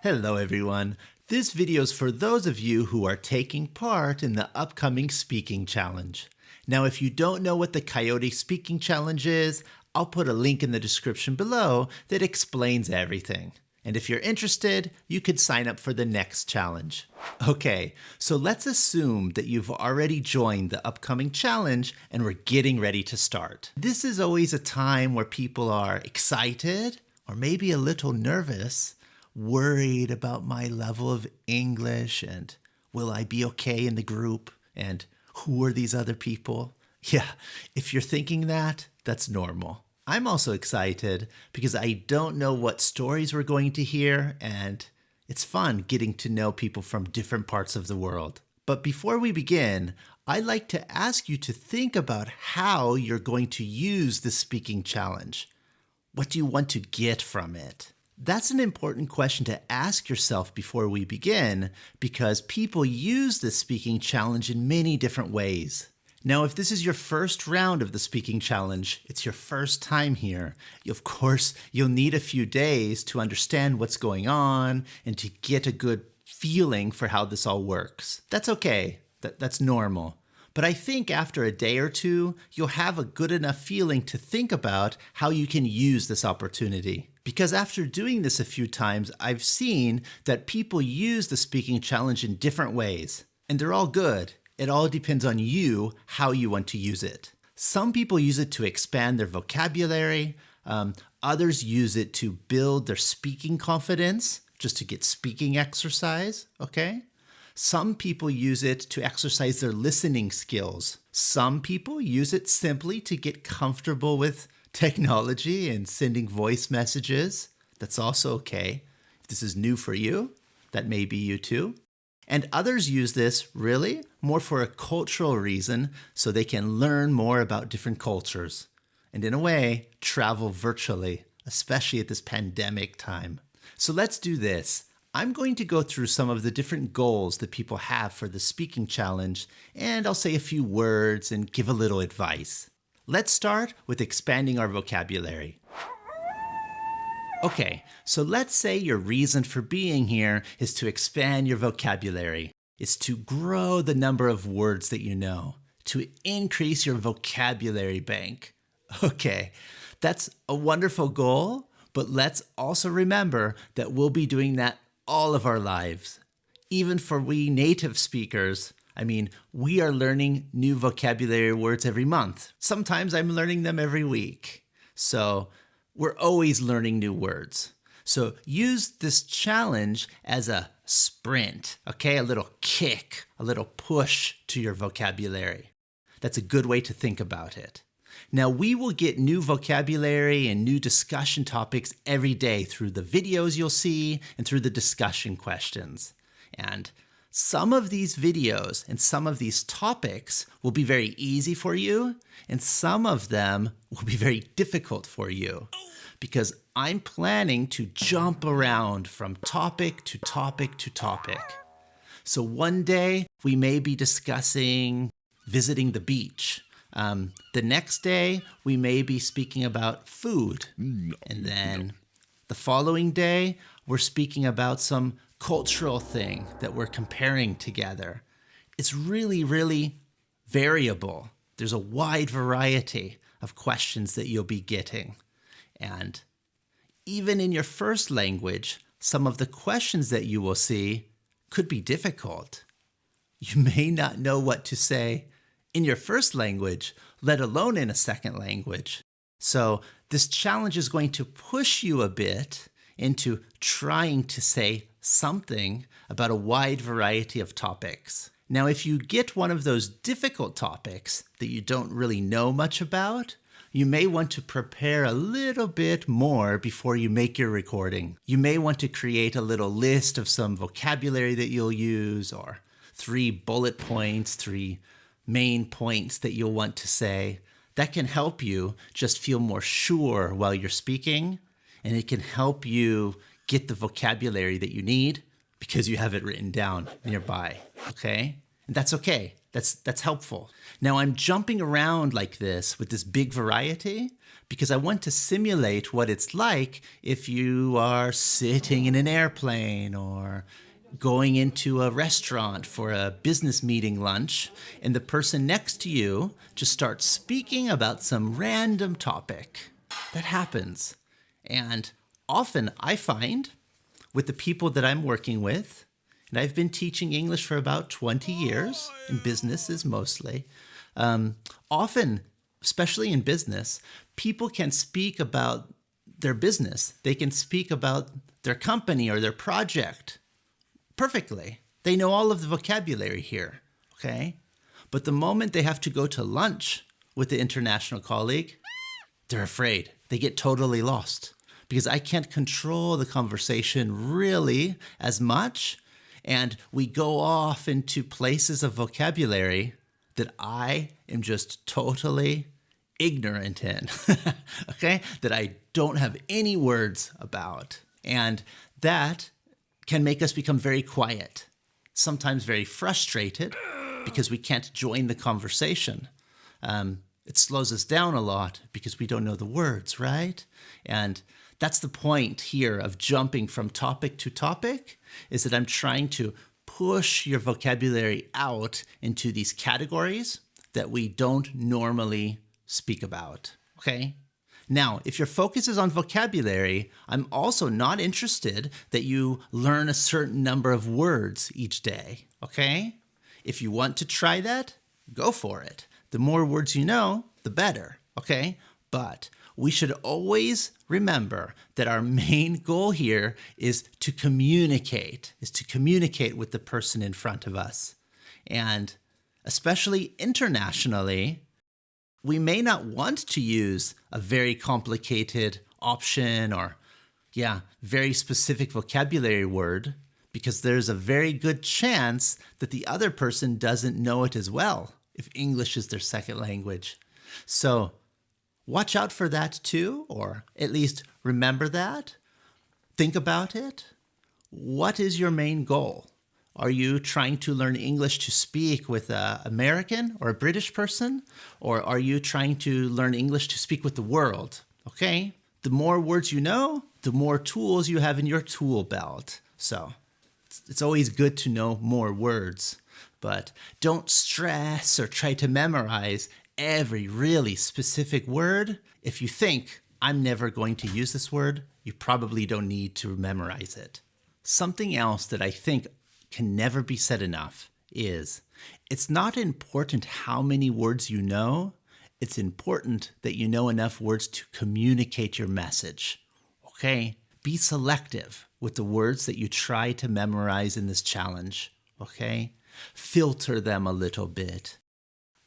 Hello everyone. This video is for those of you who are taking part in the upcoming speaking challenge. Now, if you don't know what the Coyote speaking challenge is, I'll put a link in the description below that explains everything. And if you're interested, you could sign up for the next challenge. Okay, so let's assume that you've already joined the upcoming challenge and we're getting ready to start. This is always a time where people are excited or maybe a little nervous, worried about my level of English and will I be okay in the group and who are these other people? Yeah, if you're thinking that, that's normal. I'm also excited because I don't know what stories we're going to hear, and it's fun getting to know people from different parts of the world. But before we begin, I'd like to ask you to think about how you're going to use the speaking challenge. What do you want to get from it? That's an important question to ask yourself before we begin, because people use the speaking challenge in many different ways. Now, if this is your first round of the speaking challenge, it's your first time here, of course, you'll need a few days to understand what's going on and to get a good feeling for how this all works. That's okay. That's normal. But I think after a day or two, you'll have a good enough feeling to think about how you can use this opportunity. Because after doing this a few times, I've seen that people use the speaking challenge in different ways, and they're all good. It all depends on you, how you want to use it. Some people use it to expand their vocabulary. Others use it to build their speaking confidence, just to get speaking exercise, okay? Some people use it to exercise their listening skills. Some people use it simply to get comfortable with technology and sending voice messages. That's also okay. If this is new for you, that may be you too. And others use this really more for a cultural reason so they can learn more about different cultures. And in a way, travel virtually, especially at this pandemic time. So let's do this. I'm going to go through some of the different goals that people have for the speaking challenge, and I'll say a few words and give a little advice. Let's start with expanding our vocabulary. Okay, so let's say your reason for being here is to expand your vocabulary. It's to grow the number of words that you know, to increase your vocabulary bank. Okay, that's a wonderful goal, but let's also remember that we'll be doing that all of our lives. Even for we native speakers, we are learning new vocabulary words every month. Sometimes I'm learning them every week. So we're always learning new words. So use this challenge as a sprint, okay? A little kick, a little push to your vocabulary. That's a good way to think about it. Now, we will get new vocabulary and new discussion topics every day through the videos you'll see and through the discussion questions. And some of these videos and some of these topics will be very easy for you, and some of them will be very difficult for you, because I'm planning to jump around from topic to topic to topic. So one day we may be discussing visiting the beach. The next day, we may be speaking about food. And then the following day, we're speaking about some cultural thing that we're comparing together. It's really, really variable. There's a wide variety of questions that you'll be getting. And even in your first language, some of the questions that you will see could be difficult. You may not know what to say in your first language, let alone in a second language. So this challenge is going to push you a bit into trying to say something about a wide variety of topics. Now, if you get one of those difficult topics that you don't really know much about, you may want to prepare a little bit more before you make your recording. You may want to create a little list of some vocabulary that you'll use, or 3 bullet points, 3 main points that you'll want to say. That can help you just feel more sure while you're speaking, and it can help you get the vocabulary that you need because you have it written down nearby, okay? And that's okay. That's helpful. Now I'm jumping around like this with this big variety because I want to simulate what it's like if you are sitting in an airplane or going into a restaurant for a business meeting lunch, and the person next to you just starts speaking about some random topic. That happens. And often I find with the people that I'm working with, and I've been teaching English for about 20 years, in businesses mostly, often, especially in business, people can speak about their business. They can speak about their company or their project perfectly. They know all of the vocabulary here, okay? But the moment they have to go to lunch with the international colleague, they're afraid. They get totally lost because I can't control the conversation really as much. And we go off into places of vocabulary that I am just totally ignorant in, okay? That I don't have any words about. And that can make us become very quiet, sometimes very frustrated because we can't join the conversation. It slows us down a lot because we don't know the words, right? And that's the point here of jumping from topic to topic, is that I'm trying to push your vocabulary out into these categories that we don't normally speak about, okay? Now, if your focus is on vocabulary, I'm also not interested that you learn a certain number of words each day, okay? If you want to try that, go for it. The more words you know, the better, okay? But we should always remember that our main goal here is to communicate with the person in front of us. And especially internationally, we may not want to use a very complicated option or, very specific vocabulary word because there's a very good chance that the other person doesn't know it as well if English is their second language. So watch out for that too, or at least remember that. Think about it. What is your main goal? Are you trying to learn English to speak with an American or a British person? Or are you trying to learn English to speak with the world? Okay? The more words you know, the more tools you have in your tool belt. So it's always good to know more words. But don't stress or try to memorize every really specific word. If you think, I'm never going to use this word, you probably don't need to memorize it. Something else that I think can never be said enough is, it's not important how many words you know, it's important that you know enough words to communicate your message, okay? Be selective with the words that you try to memorize in this challenge, okay? Filter them a little bit.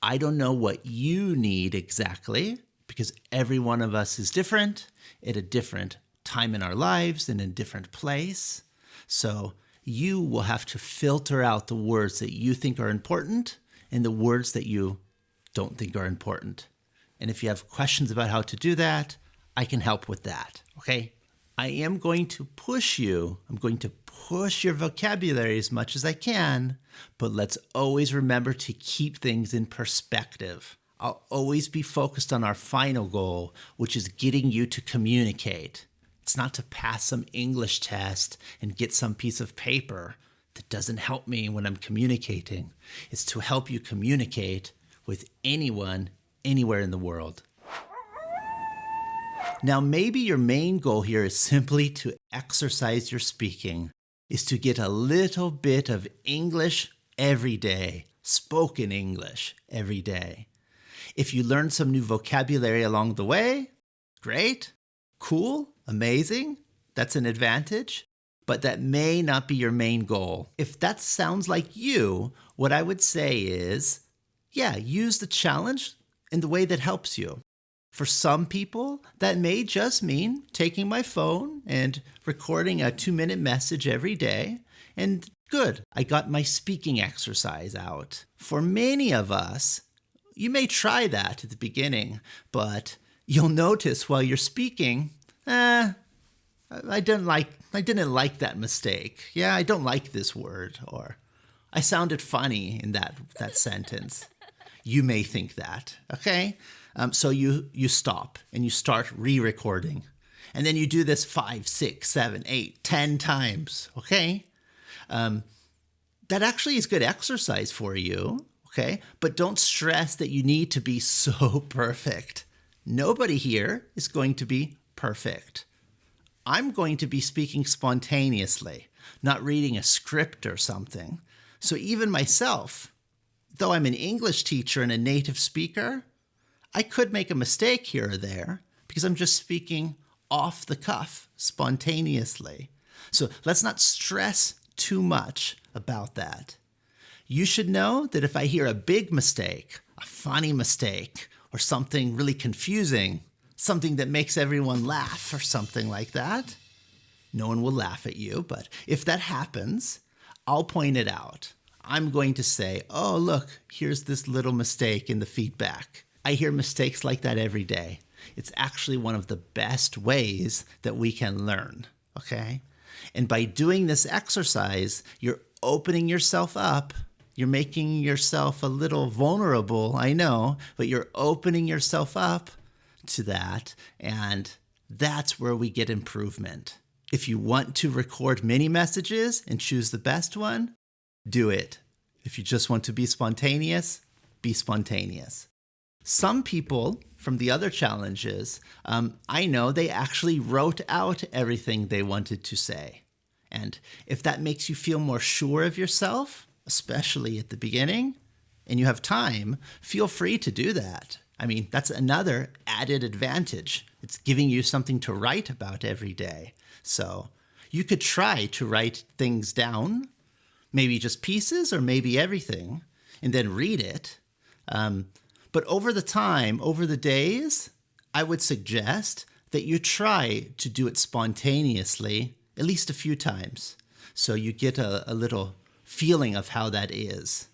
I don't know what you need exactly, because every one of us is different at a different time in our lives, in a different place. So you will have to filter out the words that you think are important and the words that you don't think are important. And if you have questions about how to do that, I can help with that, okay? I am going to push you. I'm going to push your vocabulary as much as I can, but let's always remember to keep things in perspective. I'll always be focused on our final goal, which is getting you to communicate. It's not to pass some English test and get some piece of paper that doesn't help me when I'm communicating. It's to help you communicate with anyone, anywhere in the world. Now, maybe your main goal here is simply to exercise your speaking, is to get a little bit of English every day, spoken English every day. If you learn some new vocabulary along the way, great, cool, amazing, that's an advantage, but that may not be your main goal. If that sounds like you, what I would say is, use the challenge in the way that helps you. For some people, that may just mean taking my phone and recording a 2-minute message every day, and good, I got my speaking exercise out. For many of us, you may try that at the beginning, but you'll notice while you're speaking, I didn't like that mistake. I don't like this word, or I sounded funny in that sentence. You may think that, okay? So you stop and you start re-recording. And then you do this 5, 6, 7, 8, 10 times, okay? That actually is good exercise for you, okay? But don't stress that you need to be so perfect. Nobody here is going to be perfect. I'm going to be speaking spontaneously, not reading a script or something. So even myself, though I'm an English teacher and a native speaker, I could make a mistake here or there because I'm just speaking off the cuff, spontaneously. So let's not stress too much about that. You should know that if I hear a big mistake, a funny mistake, or something really confusing, something that makes everyone laugh or something like that, no one will laugh at you, but if that happens, I'll point it out. I'm going to say, oh, look, here's this little mistake in the feedback. I hear mistakes like that every day. It's actually one of the best ways that we can learn, okay? And by doing this exercise, you're opening yourself up. You're making yourself a little vulnerable, I know, but you're opening yourself up to that, and that's where we get improvement. If you want to record many messages and choose the best one, do it. If you just want to be spontaneous, be spontaneous. Some people from the other challenges, I know they actually wrote out everything they wanted to say. And if that makes you feel more sure of yourself, especially at the beginning, and you have time, feel free to do that. I mean, that's another added advantage. It's giving you something to write about every day. So you could try to write things down, maybe just pieces or maybe everything, and then read it. But over the time, over the days, I would suggest that you try to do it spontaneously at least a few times. So you get a little feeling of how that is.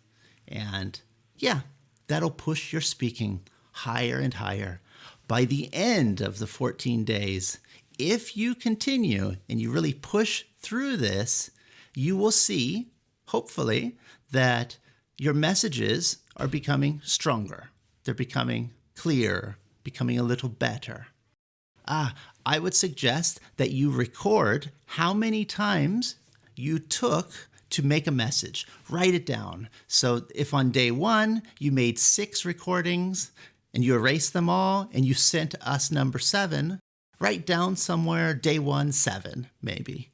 And yeah, that'll push your speaking higher and higher. By the end of the 14 days, if you continue and you really push through this, you will see, hopefully, that your messages are becoming stronger. They're becoming clearer, becoming a little better. I would suggest that you record how many times you took to make a message. Write it down. So if on day 1 you made 6 recordings and you erased them all and you sent us number 7, write down somewhere day 1, 7, maybe.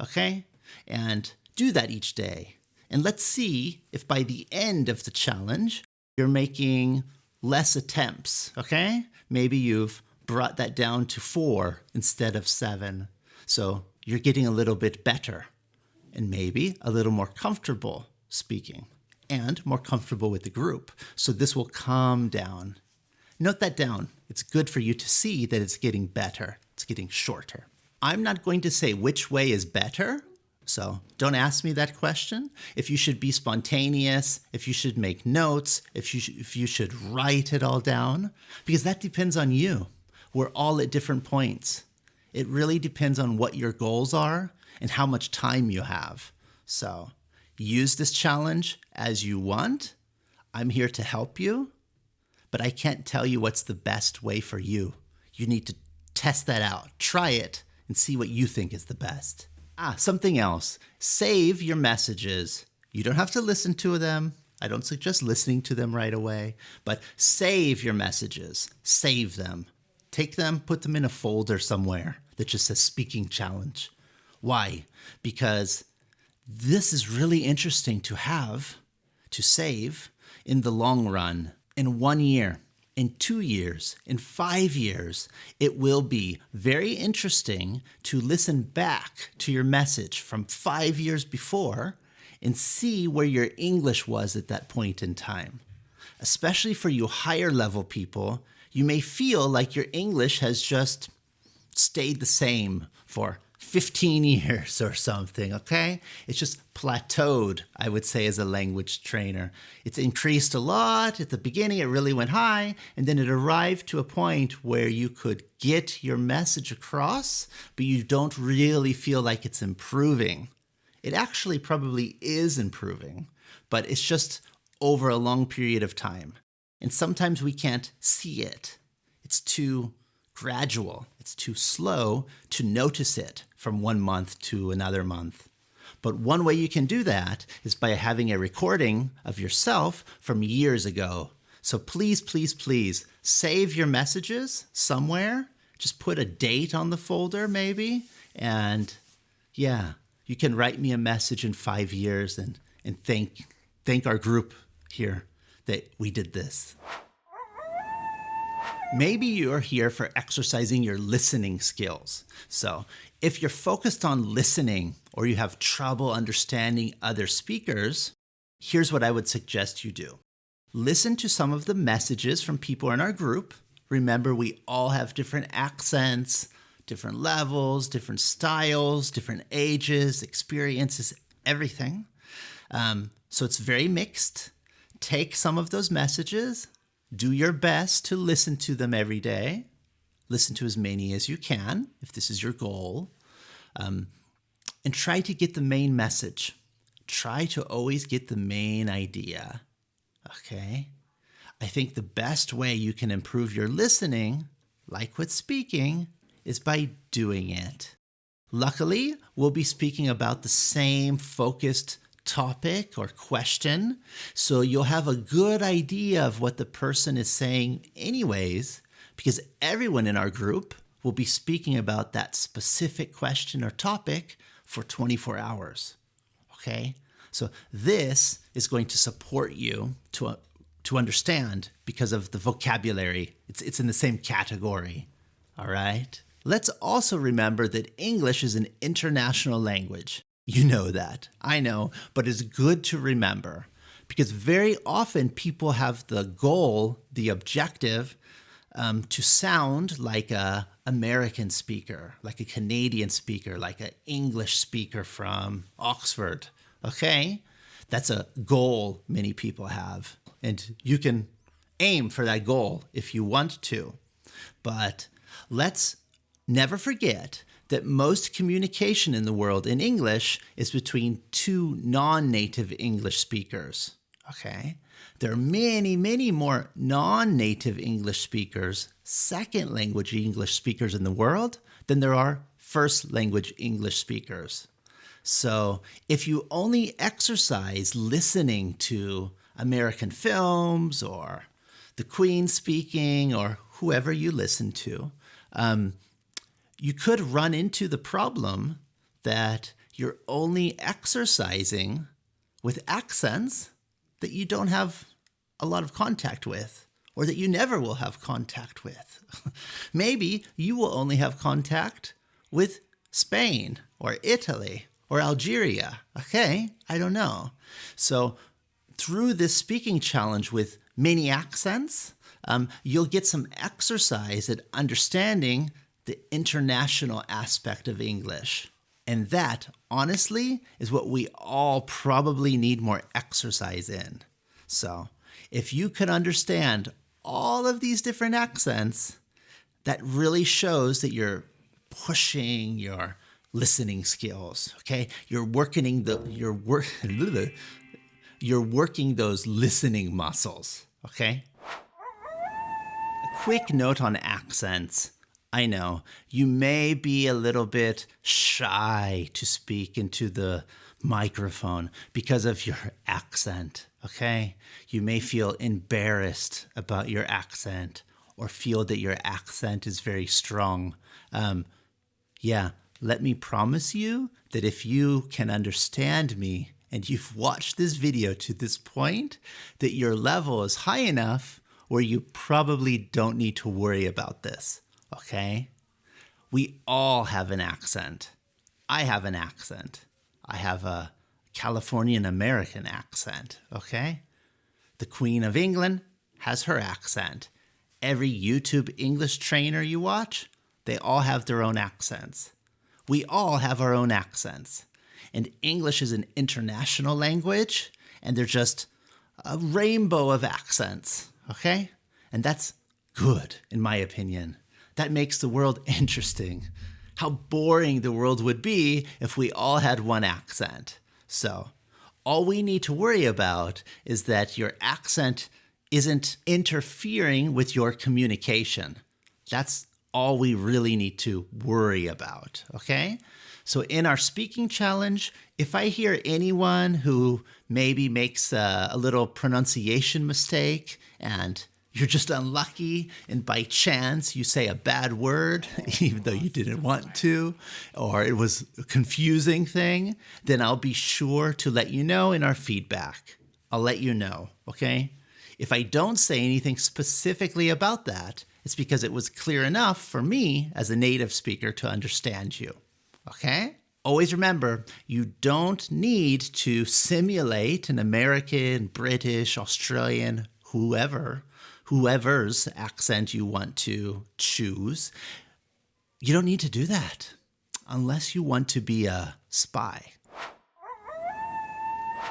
Okay? And do that each day. And let's see if by the end of the challenge, you're making less attempts, okay? Maybe you've brought that down to 4 instead of 7. So you're getting a little bit better and maybe a little more comfortable speaking and more comfortable with the group. So this will calm down. Note that down. It's good for you to see that it's getting better. It's getting shorter. I'm not going to say which way is better. So don't ask me that question. If you should be spontaneous, if you should make notes, if you should write it all down, because that depends on you. We're all at different points. It really depends on what your goals are and how much time you have. So use this challenge as you want. I'm here to help you, but I can't tell you what's the best way for you. You need to test that out. Try it and see what you think is the best. Something else. Save your messages. You don't have to listen to them. I don't suggest listening to them right away, but save your messages. Save them. Take them, put them in a folder somewhere that just says speaking challenge. Why? Because this is really interesting to have, to save in the long run. In 1 year, in 2 years, in 5 years, it will be very interesting to listen back to your message from 5 years before and see where your English was at that point in time. Especially for you higher level people, you may feel like your English has just stayed the same for 15 years or something, okay? It's just plateaued, I would say, as a language trainer. It's increased a lot. At the beginning, it really went high, and then it arrived to a point where you could get your message across, but you don't really feel like it's improving. it actually probably is improving, but it's just over a long period of time. And sometimes we can't see it. It's too gradual. It's too slow to notice it from 1 month to another month. But one way you can do that is by having a recording of yourself from years ago. So please, please, please save your messages somewhere. Just put a date on the folder maybe. And yeah, you can write me a message in 5 years and thank our group here that we did this. Maybe you're here for exercising your listening skills. So if you're focused on listening or you have trouble understanding other speakers, here's what I would suggest you do. Listen to some of the messages from people in our group. Remember, we all have different accents, different levels, different styles, different ages, experiences, everything. So it's very mixed. Take some of those messages. Do your best to listen to them every day. Listen to as many as you can, if this is your goal. And try to get the main message. Try to always get the main idea. Okay? I think the best way you can improve your listening, like with speaking, is by doing it. Luckily, we'll be speaking about the same focused topic or question, so you'll have a good idea of what the person is saying anyways, because everyone in our group will be speaking about that specific question or topic for 24 hours. Okay? So this is going to support you to understand because of the vocabulary. It's in the same category. All right? Let's also remember that English is an international language. You know that. I know, but it's good to remember because very often people have the goal, the objective, to sound like an American speaker, like a Canadian speaker, like an English speaker from Oxford. Okay? That's a goal many people have. And you can aim for that goal if you want to. But let's never forget that most communication in the world in English is between two non-native English speakers. Okay? There are many, many more non-native English speakers, second language English speakers in the world than there are first language English speakers. So if you only exercise listening to American films or the Queen speaking or whoever you listen to, you could run into the problem that you're only exercising with accents that you don't have a lot of contact with, or that you never will have contact with. Maybe you will only have contact with Spain or Italy or Algeria. Okay, I don't know. So through this speaking challenge with many accents, you'll get some exercise at understanding the international aspect of English. And that, honestly, is what we all probably need more exercise in. So if you could understand all of these different accents, that really shows that you're pushing your listening skills, okay? You're working those listening muscles, okay? A quick note on accents. I know, you may be a little bit shy to speak into the microphone because of your accent, okay? You may feel embarrassed about your accent or feel that your accent is very strong. Let me promise you that if you can understand me and you've watched this video to this point, that your level is high enough where you probably don't need to worry about this. Okay? We all have an accent. I have an accent. I have a Californian American accent, okay? The Queen of England has her accent. Every YouTube English trainer you watch, they all have their own accents. We all have our own accents. And English is an international language, and they're just a rainbow of accents, okay? And that's good, in my opinion. That makes the world interesting. how boring the world would be if we all had one accent. So, all we need to worry about is that your accent isn't interfering with your communication. That's all we really need to worry about, okay? So in our speaking challenge, if I hear anyone who maybe makes a little pronunciation mistake and you're just unlucky and by chance you say a bad word, even though you didn't want to, or it was a confusing thing, then I'll be sure to let you know in our feedback. I'll let you know, okay? If I don't say anything specifically about that, it's because it was clear enough for me as a native speaker to understand you, okay? Always remember, you don't need to simulate an American, British, Australian, whoever's accent you want to choose. You don't need to do that unless you want to be a spy.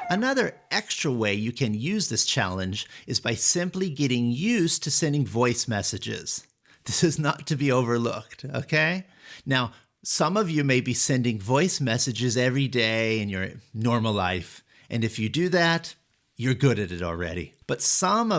Another extra way you can use this challenge is by simply getting used to sending voice messages. This is not to be overlooked, okay? Now, some of you may be sending voice messages every day in your normal life, and if you do that, you're good at it already. But some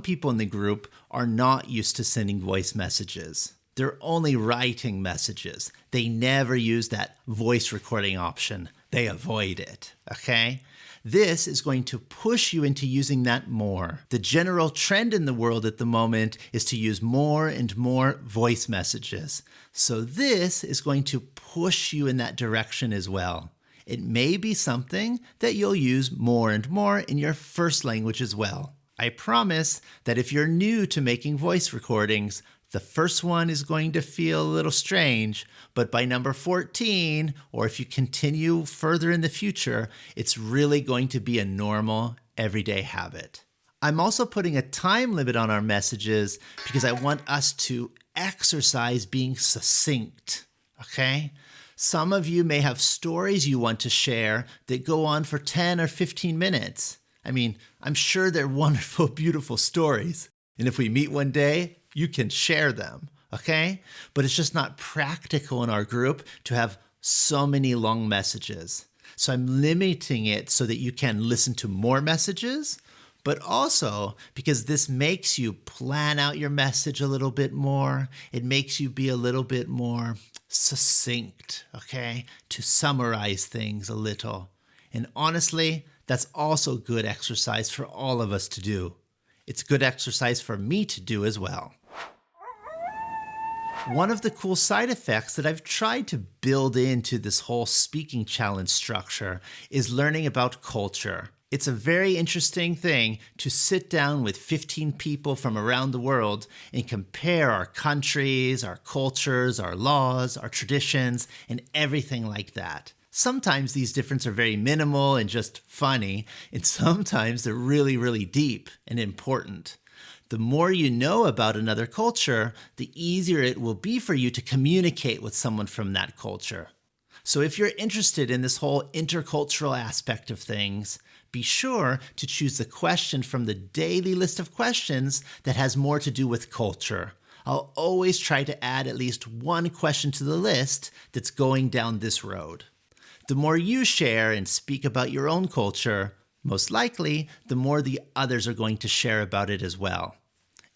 people in the group are not used to sending voice messages. They're only writing messages. They never use that voice recording option. They avoid it, okay? This is going to push you into using that more. The general trend in the world at the moment is to use more and more voice messages. So this is going to push you in that direction as well. It may be something that you'll use more and more in your first language as well. I promise that if you're new to making voice recordings, the first one is going to feel a little strange, but by number 14, or if you continue further in the future, it's really going to be a normal, everyday habit. I'm also putting a time limit on our messages because I want us to exercise being succinct, okay? Some of you may have stories you want to share that go on for 10 or 15 minutes. I mean, I'm sure they're wonderful, beautiful stories. And if we meet one day, you can share them, okay? But it's just not practical in our group to have so many long messages. So I'm limiting it so that you can listen to more messages, but also because this makes you plan out your message a little bit more. It makes you be a little bit more succinct, okay? To summarize things a little. And honestly, that's also good exercise for all of us to do. It's good exercise for me to do as well. One of the cool side effects that I've tried to build into this whole speaking challenge structure is learning about culture. It's a very interesting thing to sit down with 15 people from around the world and compare our countries, our cultures, our laws, our traditions, and everything like that. Sometimes these differences are very minimal and just funny, and sometimes they're really, really deep and important. The more you know about another culture, the easier it will be for you to communicate with someone from that culture. So if you're interested in this whole intercultural aspect of things, be sure to choose the question from the daily list of questions that has more to do with culture. I'll always try to add at least one question to the list that's going down this road. The more you share and speak about your own culture, most likely, the more the others are going to share about it as well.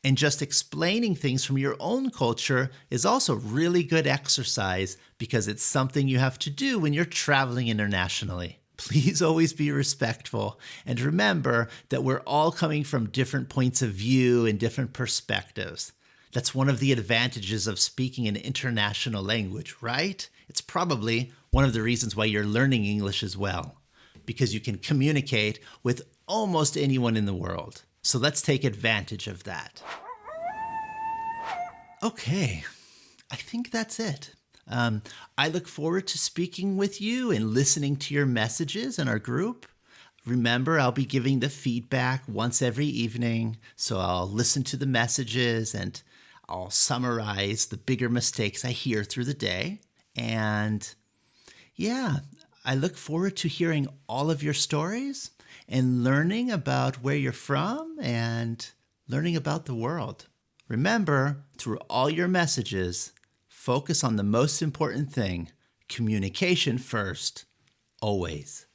And just explaining things from your own culture is also really good exercise because it's something you have to do when you're traveling internationally. Please always be respectful and remember that we're all coming from different points of view and different perspectives. That's one of the advantages of speaking an international language, right? It's probably one of the reasons why you're learning English as well, because you can communicate with almost anyone in the world. So let's take advantage of that. Okay, I think that's it. I look forward to speaking with you and listening to your messages in our group. Remember, I'll be giving the feedback once every evening, so I'll listen to the messages and I'll summarize the bigger mistakes I hear through the day. And yeah, I look forward to hearing all of your stories and learning about where you're from and learning about the world. Remember, through all your messages, focus on the most important thing, communication first, always.